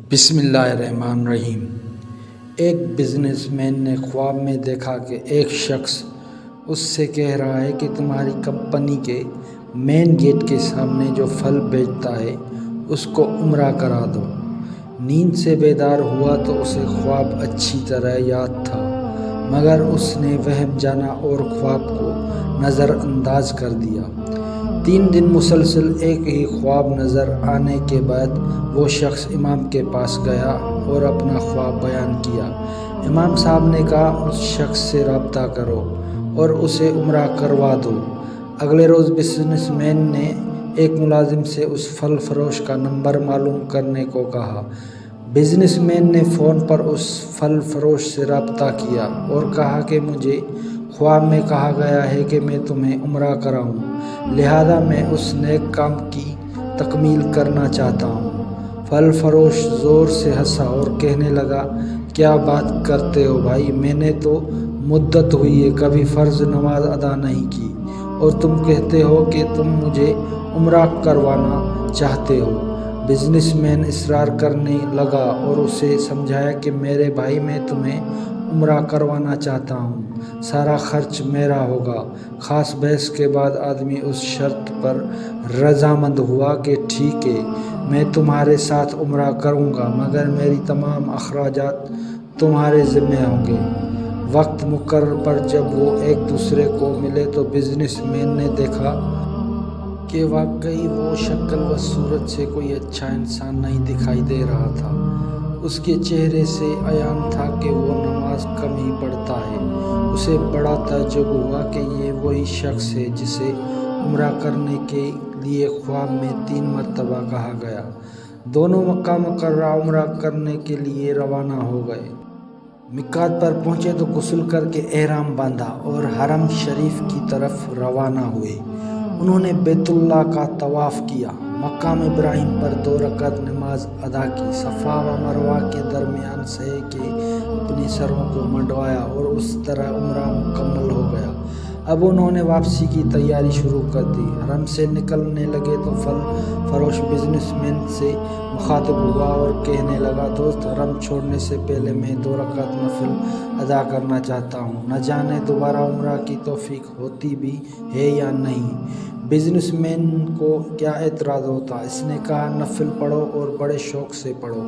بسم اللہ الرحمن الرحیم۔ ایک بزنس مین نے خواب میں دیکھا کہ ایک شخص اس سے کہہ رہا ہے کہ تمہاری کمپنی کے مین گیٹ کے سامنے جو پھل بیچتا ہے اس کو عمرہ کرا دو۔ نیند سے بیدار ہوا تو اسے خواب اچھی طرح یاد تھا، مگر اس نے وہم جانا اور خواب کو نظر انداز کر دیا۔ 3 دن مسلسل ایک ہی خواب نظر آنے کے بعد وہ شخص امام کے پاس گیا اور اپنا خواب بیان کیا۔ امام صاحب نے کہا اس شخص سے رابطہ کرو اور اسے عمرہ کروا دو۔ اگلے روز بزنس مین نے ایک ملازم سے اس پھل فروش کا نمبر معلوم کرنے کو کہا۔ بزنس مین نے فون پر اس پھل فروش سے رابطہ کیا اور کہا کہ مجھے خواب میں کہا گیا ہے کہ میں تمہیں عمرہ کراؤں، لہذا میں اس نیک کام کی تکمیل کرنا چاہتا ہوں۔ پھل فروش زور سے ہنسا اور کہنے لگا، کیا بات کرتے ہو بھائی، میں نے تو مدت ہوئی ہے کبھی فرض نماز ادا نہیں کی اور تم کہتے ہو کہ تم مجھے عمرہ کروانا چاہتے ہو۔ بزنس مین اصرار کرنے لگا اور اسے سمجھایا کہ میرے بھائی میں تمہیں عمرہ کروانا چاہتا ہوں، سارا خرچ میرا ہوگا۔ خاص بحث کے بعد آدمی اس شرط پر رضامند ہوا کہ ٹھیک ہے، میں تمہارے ساتھ عمرہ کروں گا، مگر میری تمام اخراجات تمہارے ذمہ ہوں گے۔ وقت مقرر پر جب وہ ایک دوسرے کو ملے تو بزنس مین نے دیکھا کہ واقعی وہ شکل و صورت سے کوئی اچھا انسان نہیں دکھائی دے رہا تھا۔ اس کے چہرے سے عیان تھا کہ وہ نماز کم ہی پڑھتا ہے۔ اسے بڑا تعجب ہوا کہ یہ وہی شخص ہے جسے عمرہ کرنے کے لیے خواب میں 3 مرتبہ کہا گیا۔ دونوں مکہ مکرمہ عمرہ کرنے کے لیے روانہ ہو گئے۔ میقات پر پہنچے تو غسل کر کے احرام باندھا اور حرم شریف کی طرف روانہ ہوئے۔ انہوں نے بیت اللہ کا طواف کیا، مقام ابراہیم پر 2 رکعت نماز ادا کی، صفا و مروہ کے درمیان سعی کے اپنے سروں کو منڈوایا اور اس طرح عمرہ مکمل ہو گیا۔ اب انہوں نے واپسی کی تیاری شروع کر دی۔ حرم سے نکلنے لگے تو پھل فروش بزنس مین سے مخاطب ہوا اور کہنے لگا، دوست، حرم چھوڑنے سے پہلے میں 2 رکعت نفل ادا کرنا چاہتا ہوں، نہ جانے دوبارہ عمرہ کی توفیق ہوتی بھی ہے یا نہیں۔ بزنس مین کو کیا اعتراض ہوتا، اس نے کہا، نفل پڑھو اور بڑے شوق سے پڑھو۔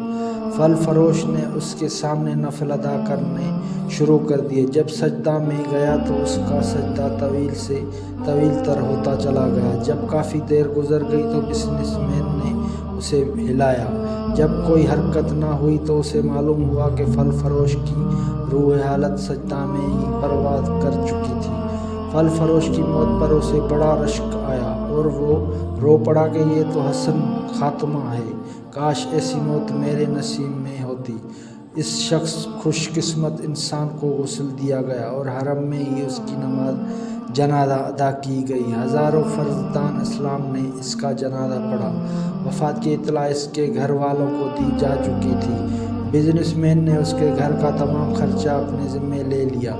پھل فروش نے اس کے سامنے نفل ادا کرنے شروع کر دیے۔ جب سجدہ میں گیا تو اس کا سجدہ طویل سے طویل تر ہوتا چلا گیا۔ جب کافی دیر گزر گئی تو بزنس مین نے اسے ہلایا۔ جب کوئی حرکت نہ ہوئی تو اسے معلوم ہوا کہ پھل فروش کی روح حالت سجدہ میں ہی پرواز کر چکی تھی۔ پھل فروش کی موت پر اسے بڑا رشک آیا اور وہ رو پڑا کہ یہ تو حسن خاتمہ ہے، کاش ایسی موت میرے نصیب میں ہوتی۔ اس شخص خوش قسمت انسان کو غسل دیا گیا اور حرم میں ہی اس کی نماز جنازہ ادا کی گئی۔ ہزاروں فرزندان اسلام نے اس کا جنازہ پڑھا۔ وفات کی اطلاع اس کے گھر والوں کو دی جا چکی تھی۔ بزنس مین نے اس کے گھر کا تمام خرچہ اپنے ذمہ لے لیا۔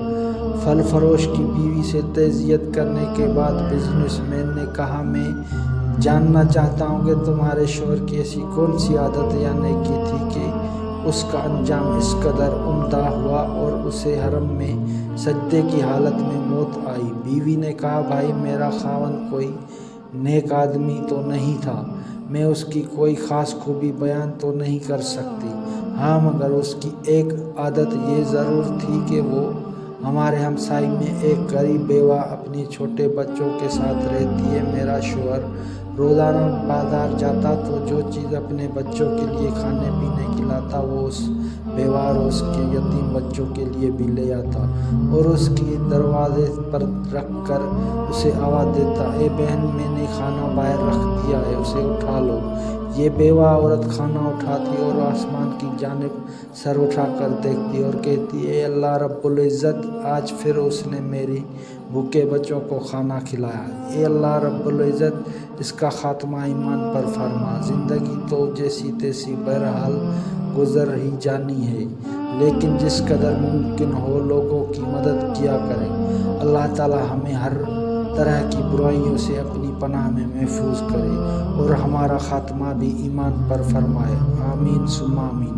پھل فروش کی بیوی سے تعزیت کرنے کے بعد بزنس مین نے کہا، میں جاننا چاہتا ہوں کہ تمہارے شوہر کی ایسی کون سی عادت یا نیکی تھی کہ اس کا انجام اس قدر عمدہ ہوا اور اسے حرم میں سجدے کی حالت میں موت آئی۔ بیوی نے کہا، بھائی، میرا خاوند کوئی نیک آدمی تو نہیں تھا، میں اس کی کوئی خاص خوبی بیان تو نہیں کر سکتی، ہاں مگر اس کی ایک عادت یہ ضرور تھی کہ وہ ہمارے ہمسائے میں ایک غریب بیوہ اپنے چھوٹے بچوں کے ساتھ رہتی ہے۔ میرا شوہر روزانہ بازار جاتا تو جو چیز اپنے بچوں کے لیے کھانے پینے کی لاتا وہ اس بیوہ اور اس کے یتیم بچوں کے لیے بھی لے آتا اور اس کی دروازے پر رکھ کر اسے آواز دیتا، اے بہن، میں نے کھانا باہر رکھ دیا ہے، اسے اٹھا لو۔ یہ بیوہ عورت کھانا اٹھاتی اور آسمان کی جانب سر اٹھا کر دیکھتی اور کہتی، اے اللہ رب العزت، آج پھر اس نے میری بھوکے بچوں کو کھانا کھلایا، اے اللہ رب العزت، اس کا خاتمہ ایمان پر فرما۔ زندگی تو جیسی تیسی بہرحال گزر ہی جانی ہے، لیکن جس قدر ممکن ہو لوگوں کی مدد کیا کریں۔ اللہ تعالی ہمیں ہر طرح کی برائیوں سے اپنی پناہ میں محفوظ کرے اور ہمارا خاتمہ بھی ایمان پر فرمائے، آمین ثم آمین۔